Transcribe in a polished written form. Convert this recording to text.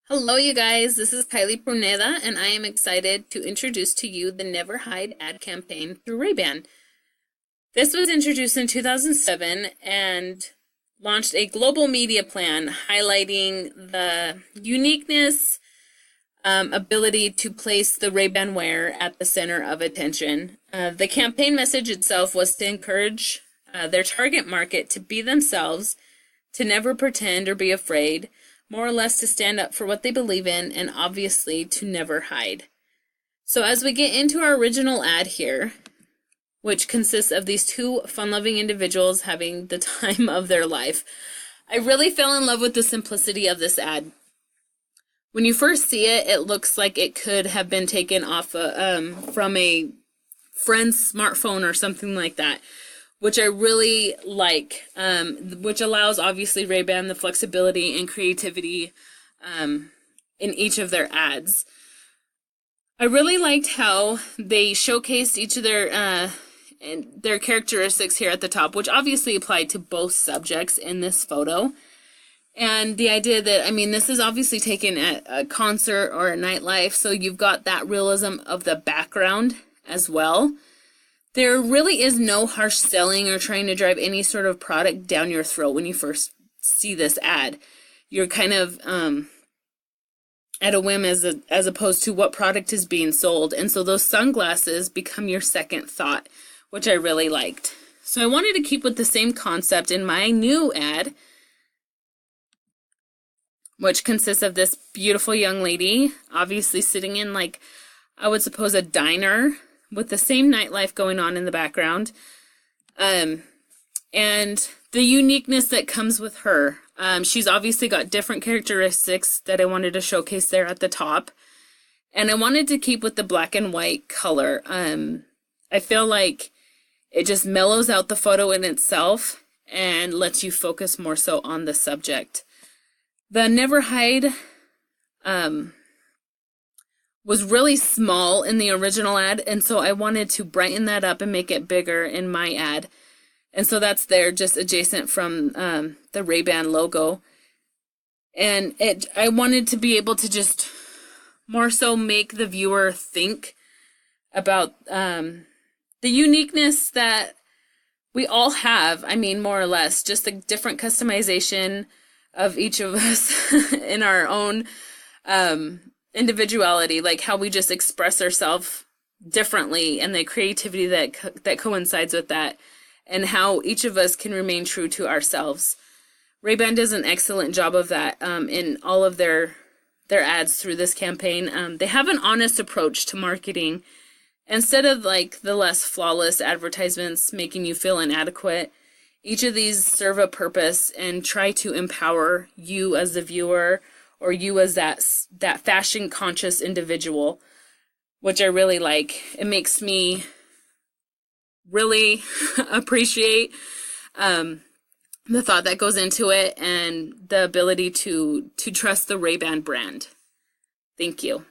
Hello, you guys. This is Kylie Pruneda, and I am excited to introduce to you the Never Hide ad campaign through Ray-Ban. This was introduced in 2007 and launched a global media plan highlighting the uniqueness, ability to place the Ray-Ban wear at the center of attention. The campaign message itself was to encourage their target market to be themselves, to never pretend or be afraid, more or less to stand up for what they believe in, and obviously to never hide. So as we get into our original ad here, which consists of these two fun-loving individuals having the time of their life, I really fell in love with the simplicity of this ad. When you first see it, it looks like it could have been taken off from a friend's smartphone or something like that, which I really like, which allows obviously Ray-Ban the flexibility and creativity in each of their ads. I really liked how they showcased each of their characteristics here at the top, which obviously applied to both subjects in this photo. And the idea that, this is obviously taken at a concert or a nightlife, so you've got that realism of the background as well. There really is no harsh selling or trying to drive any sort of product down your throat when you first see this ad. You're kind of at a whim as opposed to what product is being sold. And so those sunglasses become your second thought, which I really liked. So I wanted to keep with the same concept in my new ad, which consists of this beautiful young lady, obviously sitting in, like, I would suppose a diner with the same nightlife going on in the background. And the uniqueness that comes with her. She's obviously got different characteristics that I wanted to showcase there at the top. And I wanted to keep with the black and white color. I feel like it just mellows out the photo in itself and lets you focus more so on the subject. The Never Hide was really small in the original ad, and so I wanted to brighten that up and make it bigger in my ad. And so that's there, just adjacent from the Ray-Ban logo. And I wanted to be able to just more so make the viewer think about the uniqueness that we all have. More or less, just a different customization of each of us in our own individuality, like how we just express ourselves differently and the creativity that coincides with that, and how each of us can remain true to ourselves. Ray-Ban does an excellent job of that in all of their ads through this campaign. They have an honest approach to marketing. Instead of like the less flawless advertisements making you feel inadequate, each of these serve a purpose and try to empower you as the viewer, or you as that fashion conscious individual, which I really like. It makes me really appreciate the thought that goes into it and the ability to trust the Ray-Ban brand. Thank you.